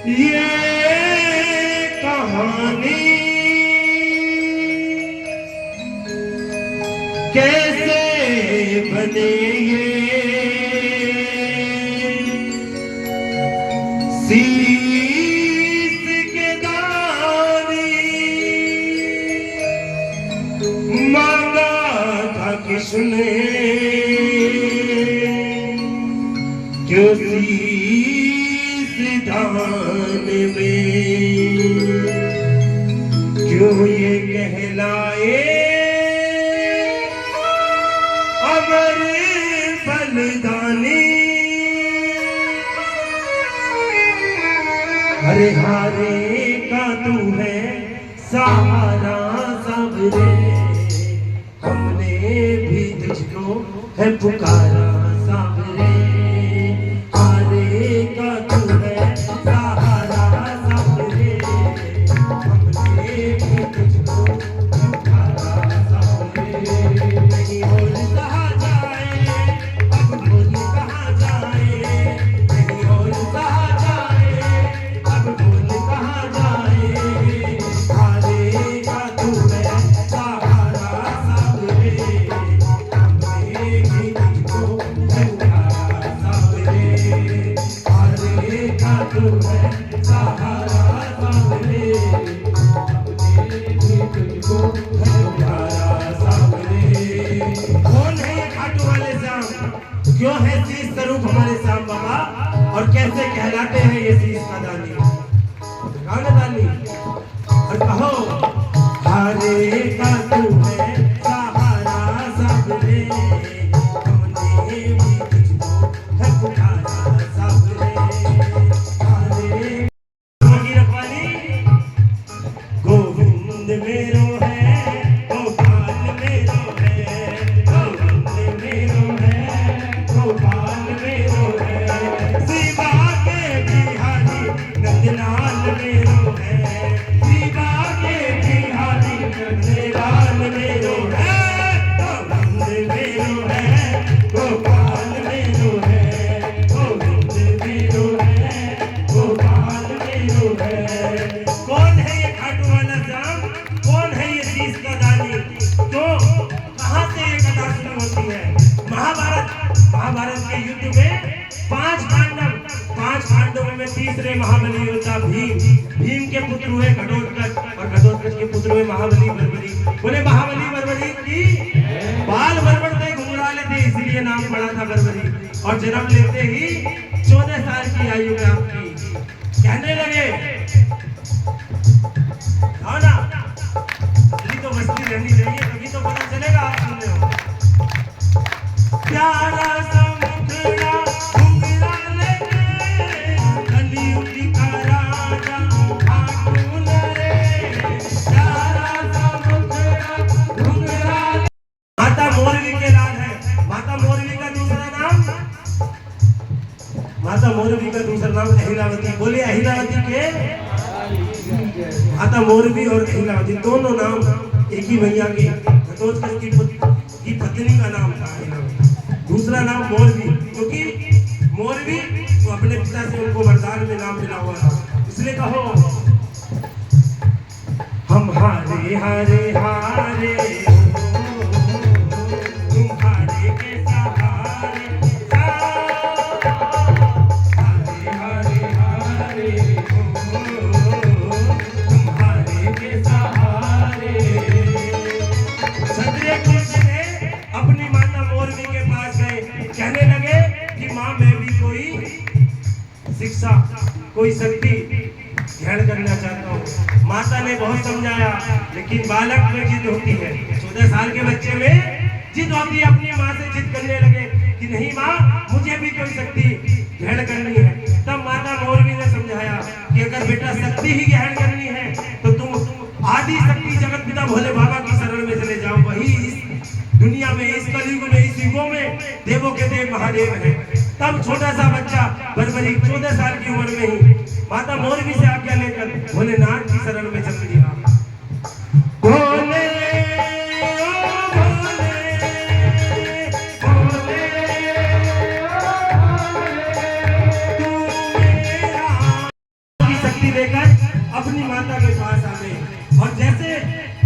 ये कहानी कैसे बने ये शीश के दानी मांगा था किसने क्यों शीश दान में क्यों ये कहलाए अमर बलिदानी। हरे हारे का तू है सहारा सबरे, हमने भी तुझको है पुकारा सबरे। हारे का तू है सहारा सबरे, हमने भी तुझको पुकारा सबरे। नहीं और कहा जाए अब बोल कहा जाए, नहीं और कहा जाए अब बोल कहा जाए। हारे का तू है सहारा सबरे, हमने भी तुझको पुकारा सबरे। हारे का तू है सहारा सबरे, हमने भी तुझको पुकारा सबरे। कौन है ये खाटू वाले श्याम, क्यों है शीश स्वरूप हमारे श्याम बाबा, और कैसे कहलाते हैं ये शीश का दानी? कौन है दानी? और कहो हारे का तू है सहारा सबरे, हमने भी तुझको है पुकारा सबरे। हारे की रखवाली गोविंद मेरो है, गोपाल मेरो है, गोविंद मेरो है, गोपाल मेरो है। शिवा के बिहारी नंदलाल मेरो है, शिवा के बिहारी नंदलाल मेरो है। गोविंद मेरो है, गोपाल मेरो है, गोविंद मेरो है, गोपाल मेरो है। कौन है ये खाटू वाला श्याम, कौन है ये शीश का दानी? तो कहां से ये कथा शुरू होती है? महाभारत के युद्ध में पांच पांडवों में तीसरे महाबली योद्धा भीम के पुत्र हुए घटोत्कच, और घटोत्कच के पुत्र हुए महाबली बर्बरी। बोले महाबली बर्बरी की बाल बर्बर थे, घुंघराले थे, इसलिए नाम पड़ा था बर्बरी। और जन्म लेते ही 14 साल की आयु में आपकी कहने लगे ना तो मस्ती रहनी चाहिए, तभी तो पता चलेगा आप सुन रहे हो। प्यारा सा मुखड़ा घुंघराले रे, कलियुग का राजा खाटू रे। प्यारा सा मुखड़ा घुंघराले। माता मोरवी के लाल है। माता मोरवी का दूसरा नाम, माता मोरवी का दूसरा नाम अहिलावती। बोले अहिलावती के माता मोरवी और अहिलावती दोनों नाम एक ही मैया के, घटोत्कच की पत्नी का नाम था अहिलावती। दूसरा नाम मोरवी, क्योंकि मोरवी तो अपने पिता से उनको वरदान में नाम मिला हुआ था, इसलिए कहो हम हारे हारे हारे तुम हारे के सहारे। हारे हारे हारे तुम हारे के सहारे। क्षत्रिय कुंती ने अपनी माता मोरवी के पास गए, कहने लगे कि माँ मैं भी कोई शिक्षा कोई शक्ति ग्रहण करना चाहता हूँ। माता ने बहुत समझाया, लेकिन बालक में जिद होती है। 14 साल के बच्चे में जिद होती है। अपनी माँ से जिद करने लगे कि नहीं माँ मुझे भी कोई शक्ति ग्रहण करनी है। तब माता मोरवी ने समझाया कि अगर बेटा शक्ति ही ग्रहण करनी है तो तुम आदि शक्ति जगत पिता भोले बाबा की शरण में चले जाओ। वही इस दुनिया में, इस कलयुग में, इस युगों में देवों के देव महादेव है। तब छोटा सा बच्चा बर्बरी 14 साल की उम्र में ही माता मोरवी से आज्ञा लेकर भोलेनाथ की शरण में चल दिया। भोले छड़ी लेकर अपनी माता के पास आ गए। और जैसे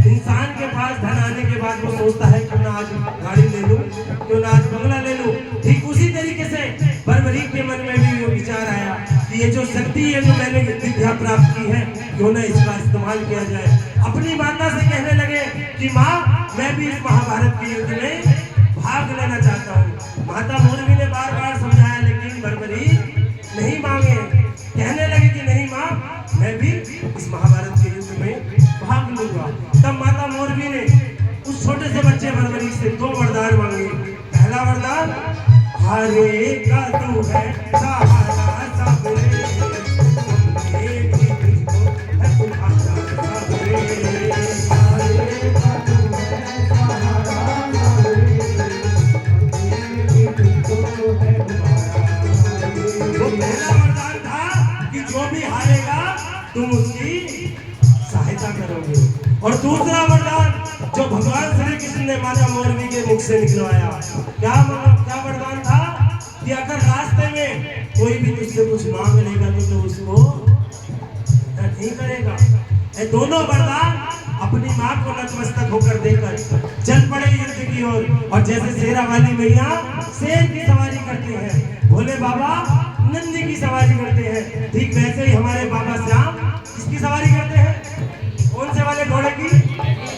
इंसान के पास धन आने के बाद वो सोचता है क्यों ना आज गाड़ी ले लूं, क्यों ना आज बंगला ले लूं, ठीक उसी तरीके से बर्बरीक के मन में भी वो विचार आया कि ये जो शक्ति है जो मैंने विद्या प्राप्त की है, क्यों ना इसका इस्तेमाल किया जाए। अपनी माता से कहने लगे कि माँ, मैं भी इस महाभारत के युद्ध में भाग लेना चाहता हूँ। माता मोरवी ने बार बार समझाया, लेकिन बर्बरीक नहीं मांगे। कहने लगे कि नहीं माँ, मैं भी इस महाभारत के युद्ध में भाग लूंगा। तब माता मोरवी ने उस छोटे से बच्चे बर्बरीक से 2 वरदान मांगे। पहला वरदान, हरे का तू है सहारा सबरे, तुम उसकी सहायता करोगे। और दूसरा वरदान जो भगवान श्री कृष्ण ने माता मोरवी के मुख से निकलवाया, क्या वरदान था कि अगर रास्ते में कोई भी तुझसे कुछ मांग लेगा तो उसको नहीं करेगा। ये दोनों वरदान अपनी मां को नतमस्तक होकर देकर चल पड़े युद्ध की ओर। और जैसे शेरा वाली मैया शेर की सवारी करती है, भोले बाबा नंदी की सवारी करते हैं, ठीक वैसे ही हमारे बाबा श्याम किसकी सवारी करते हैं? कौन से वाले घोड़े की?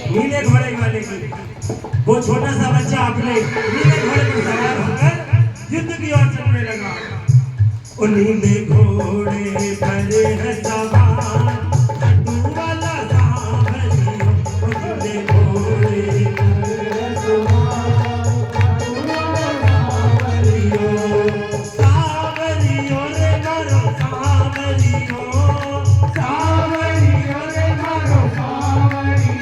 नीले घोड़े वाले की। वो छोटा सा बच्चा अपने नीले घोड़े पर सवार होकर युद्ध की ओर चलने लगा। और नीले घोड़े पर है सवार लड्डू वाला सांवरियो, नीले घोड़े पर सवार लड्डू वाला सांवरियो, रे मारो सांवरियो, सांवरियो रे मारो सांवरियो।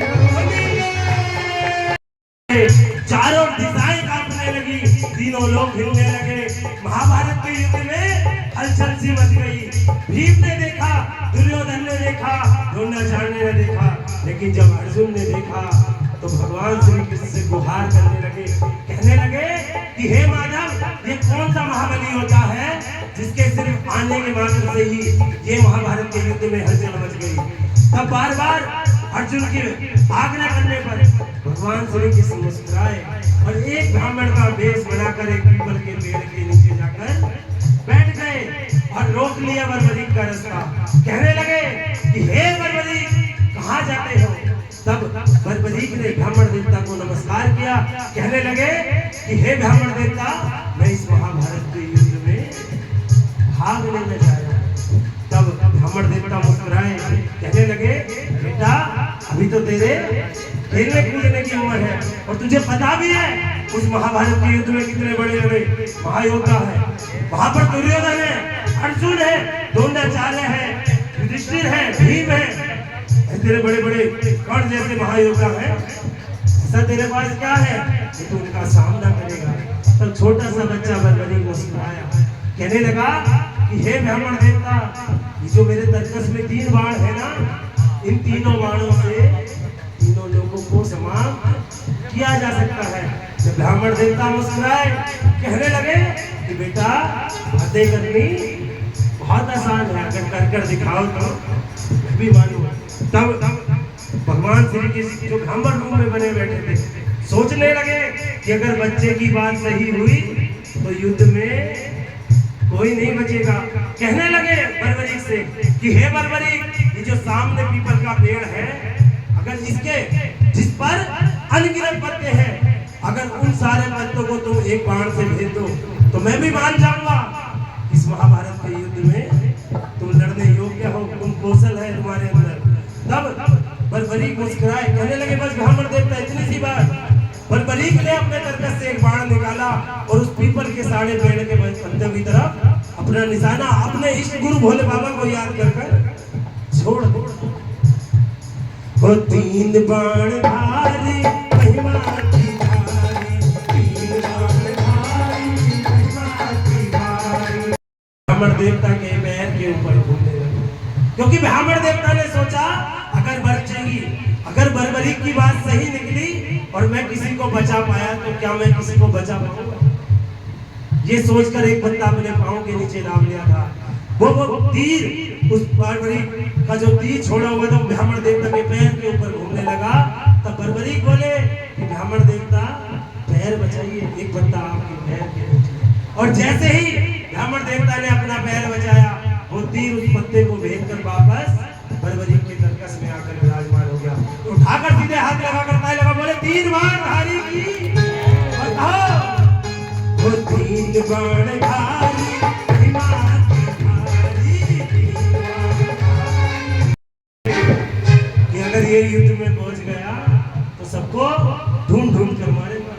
चारों दिशाएं कांपने लगी, तीनों लोग हिलने लगे। महाभारत के युद्ध में हलचल सी मच गई। भीम ने देखा, दुर्योधन ने देखा, द्रोणाचार्य ने देखा, लेकिन जब अर्जुन ने देखा तो भगवान श्री कृष्ण से गुहार करने लगे। कहने लगे कि हे माधव, ये कौन सा महाबली होता है जिसके सिर्फ आने के मात्र से ही ये महाभारत के युद्ध में हलचल मच गई। तब बार बार अर्जुन की आज्ञा करने पर भगवान श्री कृष्ण मुस्कुराए और एक ब्राह्मण का वेश बनाकर एक पीपल के पेड़ के नीचे जाकर बैठ गए और रोक लिया बर्बरीक का रास्ता। कहने लगे कि हे बर्बरीक, कहाँ जाते हो? तब बर्बरीक ने ब्राह्मण देवता को नमस्कार किया। कहने लगे कि हे ब्राह्मण देवता, मैं इस महाभारत के युद्ध में भाग लेने जा रहा हूं। तब ब्राह्मण देवता मुस्कुराए, कहने लगे बेटा, अभी तो तेरे खेलने कूदने की उम्र है और तुझे पता भी है उस महाभारत के युद्ध में कितने बड़े बड़े महायोद्धा है। वहां पर दुर्योधन है, अर्जुन है, द्रोणाचार्य है, युधिष्ठिर है, भीम है, तेरे बड़े बड़े कर्ण जैसे महायोद्धा है। ऐसा तेरे पास क्या है कि तू उनका सामना करेगा? तब छोटा सा बच्चा बर्बरीक मुस्कुराया, कहने लगा कि हे ब्राह्मण देवता, ये जो मेरे तरकस में 3 बाण है ना, इन तीनों बाणों से तीनों लोगों को समाप्त किया जा सकता है। जब ब्राह्मण देवता मुस्कुराए, कहने लगे कि बेटा, बातें करनी बहुत आसान है, अगर कर कर दिखाओ तो मैं भी मानूं। तब भगवान श्री कृष्ण जो ब्राह्मण रूप में बने बैठे थे, सोचने लगे कि अगर बच्चे की बात सही हुई तो युद्ध में कोई नहीं बचेगा। कहने लगे बर्बरीक से कि हे बर्बरीक, ये जो सामने पीपल का पेड़ है, अगर इसके जिस पर अनगिनत पत्ते हैं, अगर उन सारे पत्तों को तुम एक बाण से भेज दो तो मैं भी मान जाऊंगा इस महाभारत के युद्ध में तुम लड़ने योग्य हो, तुम कौशल है तुम्हारे अंदर। तब बर्बरीक मुस्कुराए, कहने लगे बस ब्राह्मण देवता, इतनी सी बात। बर्बरीक ने अपने तरकस से एक बाण निकाला और उस पीपल के साढ़े पेड़ के पत्ते की तरफ अपना निशाना अपने इष्ट गुरु भोले बाबा को याद कर छोड़ दो। वो 3 बाण धारी महिमा की धारी, 3 बाण धारी महिमा की धारी। ब्राह्मण देवता के पैर के ऊपर घूमने लगे, क्योंकि ब्राह्मण देवता ने सोचा अगर बर्बरीक की बात सही निकली और मैं किसी को बचा पाया तो क्या मैं किसी को बचा पाऊंगा? ये सोचकर एक बंदा अपने पांव के नीचे दाब लिया था। वो तीर उस बर्बरीक का जो तीर छोड़ा हुआ था ब्राह्मण देवता के पैर के ऊपर घूमने लगा। तब बर्बरीक बोले कि ब्राह्मण देवता पैर बचाइए, एक बंदा आपके पैर के नीचे। और जैसे ही ब्राह्मण देवता ने अपना पैर बचाया, वो तीर उस पत्ते को भेद कर वापस बर्बरीक के कर्कश में आकर विराजमान हो गया। तो उठाकर सीधे हाथ लगाकर ताली लगा, बोले तीन बाण धारी की, और कहा वो तीन बाण धारी कि अगर ये युद्ध में पहुंच गया तो सबको ढूंढ ढूंढ कर मारेगा।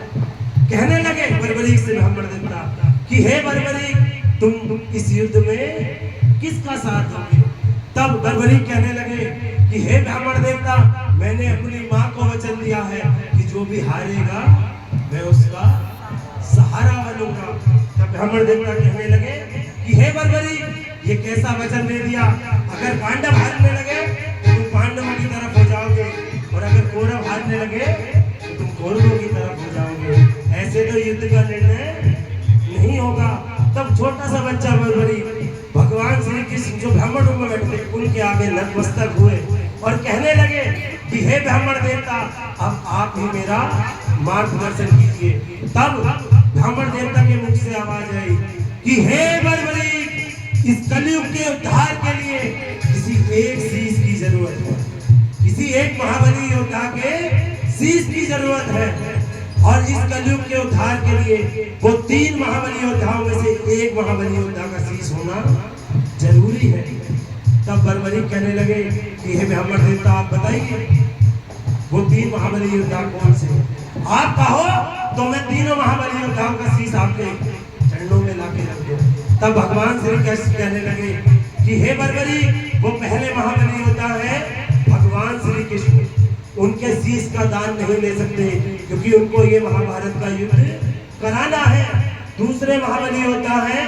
कहने लगे बर्बरीक से ब्राह्मण देवता कि हे बर्बरीक, तुम इस युद्ध में किसका साथ दोगे? तब बर्बरीक कहने लगे कि हे ब्राह्मण देवता, मैंने अपनी माँ को वचन दिया है कि जो भी हारेगा मैं उसका सहारा बनूंगा। तब ब्राह्मण देवता कहने लगे कि हे बर्बरीक, ये कैसा वचन दे दिया? अगर पांडव हारने लगे तो तुम पांडवों की तरफ हो जाओगे, और अगर कौरव हारने लगे तो तुम कौरवों की तरफ हो जाओगे। ऐसे तो युद्ध का निर्णय नहीं होगा। तब छोटा सा बच्चा बर्बरीक भगवान श्री कृष्ण जो ब्राह्मण रूप में बैठे उनके आगे नतमस्तक हुए और कहने लगे कि हे ब्राह्मण देवता, अब आप ही मेरा मार्गदर्शन कीजिए। तब ब्राह्मण देवता के मुख से आवाज आई कि हे बर्बरीक, इस कलयुग के उद्धार के लिए किसी एक शीश की जरूरत है, किसी एक महाबली योद्धा के शीश की जरूरत है। और इस कलयुग के उद्धार के लिए वो तीन महाबली योद्धाओं में से एक महाबली योद्धा का शीश होना जरूरी है। तब बर्बरीक कहने लगे कि हे ब्राह्मण देवता, आप बताइए वो तीन महाबली योद्धा कौन से? आप कहो तो मैं तीनों महाबली योद्धाओं का शीश आपके चरणों में लाके रख दूं। तब भगवान श्री कृष्ण कहने लगे कि हे बर्बरीक, वो पहले महाबली योद्धा है भगवान श्री कृष्ण, उनके शीश का दान नहीं ले सकते क्योंकि उनको ये महाभारत का युद्ध कराना है। दूसरे महाबली योद्धा है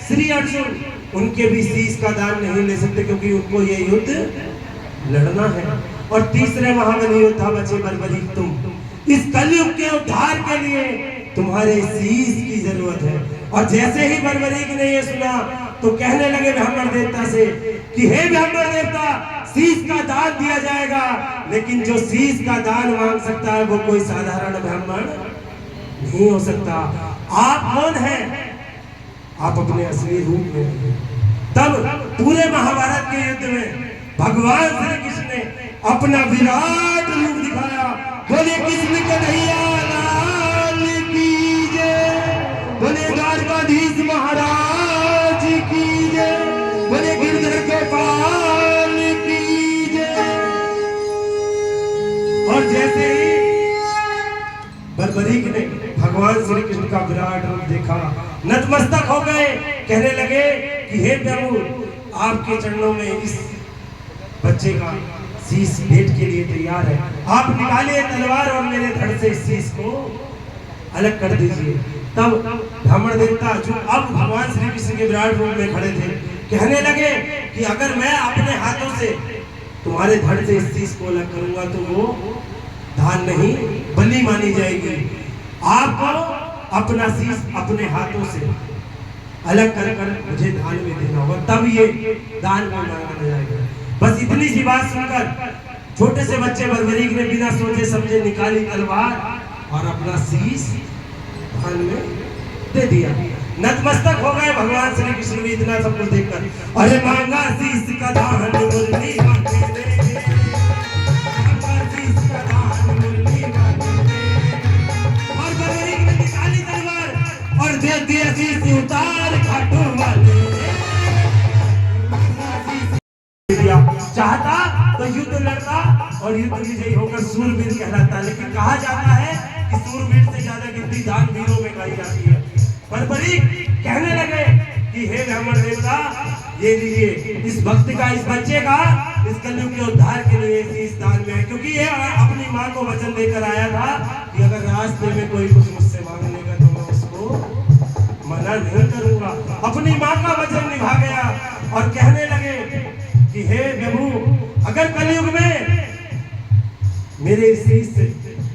श्री अर्जुन, उनके भी शीश का दान नहीं ले सकते क्योंकि उनको ये युद्ध लड़ना है। और तीसरे महाबली योद्धा बचे बर्बरीक तुम। इस कलयुग के उद्धार के लिए तुम्हारे शीश की जरूरत है। और जैसे ही बर्बरीक ने ये सुना तो कहने लगे ब्राह्मण देवता से कि हे ब्राह्मण देवता, शीश का दान दिया जाएगा, लेकिन जो शीश का दान मांग सकता है वो कोई साधारण ब्राह्मण नहीं हो सकता। आप कौन हैं? आप अपने असली रूप में। तब पूरे महाभारत के युद्ध में भगवान श्री कृष्ण ने अपना विराट रूप दिखाया। बोले कृष्ण कन्हैया लाल की जय, बोले द्वारकाधीश महाराज की जय, बोले गिरधर गोपाल की जय। और जैसे ही बर्बरीक ने भगवान श्री कृष्ण का विराट रूप देखा, नतमस्तक हो गए, कहने लगे कि हे प्रभु, आपके चरणों में इस बच्चे का शीश भेंट के लिए तैयार है। आप निकालिए तलवार और मेरे धड़ से इस शीश को अलग कर दीजिए। तब ब्राह्मण देवता जो अब भगवान श्री कृष्ण के विराट रूप में खड़े थे कहने लगे कि अगर मैं अपने हाथों से तुम्हारे धड़ से इस शीश को अलग करूंगा तो वो दान नहीं बलि मानी जाएगी। आपको अपना शीश अपने हाथों से अलग कर कर मुझे दान में देना होगा, तब ये दान में माना जाएगा। बस इतनी सी बात सुनकर छोटे से बच्चे बर्बरीक ने बिना सोचे समझे निकाली तलवार और अपना शीश दान में दे दिया। नतमस्तक हो गए भगवान श्री कृष्ण भी इतना सब कुछ देखकर। अरे मांगा शीश का दान मुरली मांगे दे, मांगा शीश का दान मुरली मांगे दे। और बर्बरीक ने निकाली तलवार और दे दिया शीश उतार काटो वाले। चाहता तो युद्ध लड़ता और युद्ध विजयी होकर सूरवीर कहलाता, लेकिन कहा जाता है कि सूरवीर से ज्यादा गिनती दानवीरों में गाई जाती है। बर्बरीक कहने लगे कि हे ब्राह्मण देवता, ये लीजिए इस भक्त का, इस बच्चे का इस कलयुग के उद्धार के लिए इस दान में है, क्योंकि ये अपनी माँ को वचन देकर आया था कि अगर रास्ते में कोई कुछ मुझसे मांग लेगा तो मैं उसको मना नहीं करूंगा। अपनी माँ का वचन निभा गया और कहने लगे कि हे प्रभु, अगर कलयुग में मेरे शीश से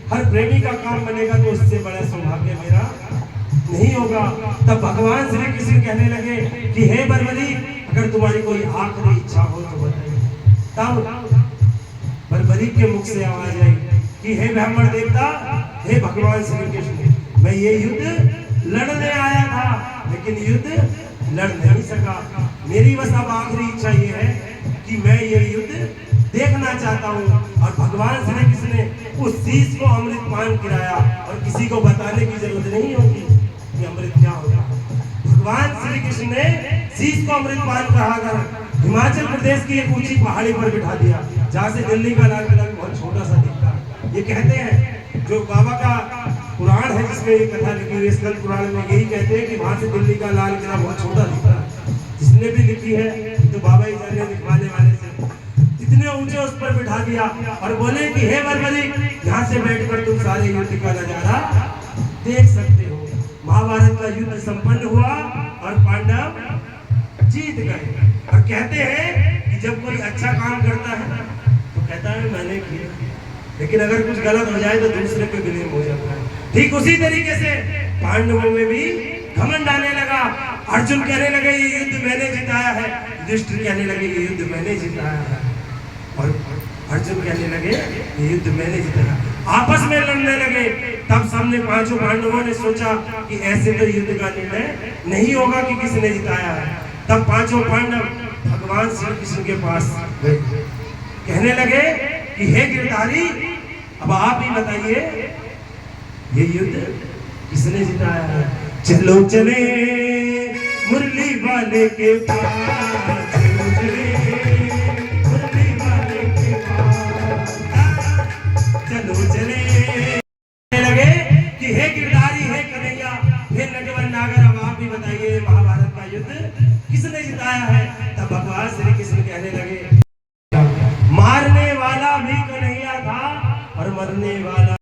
हर प्रेमी का काम बनेगा तो उससे बड़ा सौभाग्य मेरा नहीं होगा। तब भगवान श्री कृष्ण कहने लगे कि हे बर्बरीक, अगर तुम्हारी कोई आखिरी इच्छा हो तो बताइए। तब बलबली के मुख से आवाज आई कि हे ब्राह्मण देवता, हे भगवान श्री कृष्ण, मैं ये युद्ध लड़ने आया था लेकिन युद्ध लड़ नहीं सका। मेरी बस अब आखिरी इच्छा ये है कि मैं ये युद्ध देखना चाहता हूँ। और भगवान श्री कृष्ण ने उस शीश को अमृत पान कराया और किसी को बताने की जरूरत नहीं होगी कि अमृत क्या होता है। भगवान श्री कृष्ण ने शीश को अमृत पान कराकर हिमाचल प्रदेश की एक ऊंची पहाड़ी पर बिठा दिया, जहाँ से दिल्ली का लाल किला बहुत छोटा सा दिखता है। ये कहते हैं, जो बाबा का पुराण है जिसमें ये कथा लिखी हुई है, स्कंद पुराण में यही कहते हैं कि वहां से दिल्ली का लाल किला बहुत छोटा दिखता है। जिसने भी लिखी है तो बाबा ही जाने लिखवाने वाले से इतने ऊंचे उस पर बिठा दिया और बोले कि हे बलबली, यहाँ से बैठकर तुम सारे युद्ध का नजारा देख सकते हो। महाभारत का युद्ध संपन्न हुआ और पांडव जीत गए। और कहते हैं कि जब कोई अच्छा काम करता है तो कहता है मैंने किया, लेकिन अगर कुछ गलत हो जाए तो दूसरे पे ब्लेम हो जाता है। ठीक उसी तरीके से पांडवों में भी घमंड आने लगा। अर्जुन कहने लगे ये युद्ध मैंने जिताया है, युधिष्ठिर कहने लगे ये युद्ध मैंने जिताया है, और अर्जुन कहने लगे ये युद्ध मैंने जिताया। आपस में लड़ने लगे। तब सामने पांचों पांडवों ने सोचा कि ऐसे तो युद्ध का निर्णय नहीं होगा कि किसने जिताया है। तब पांचों पांडव भगवान श्री कृष्ण के पास गए, कहने लगे कि हे गिरधारी, अब आप ही बताइए ये युद्ध किसने जिताया है। चलो चले मुरली वाले के पास, चलो चले मुरली वाले के पास, चलो चले। लगे कि हे गिरधारी, हे कन्हैया, हे नटवर नागर, अब आप ही बताइए महाभारत का युद्ध किसने जिताया है। तब भगवान श्री कृष्ण कहने लगे मारने वाला भी कन्हैया था और मरने वाला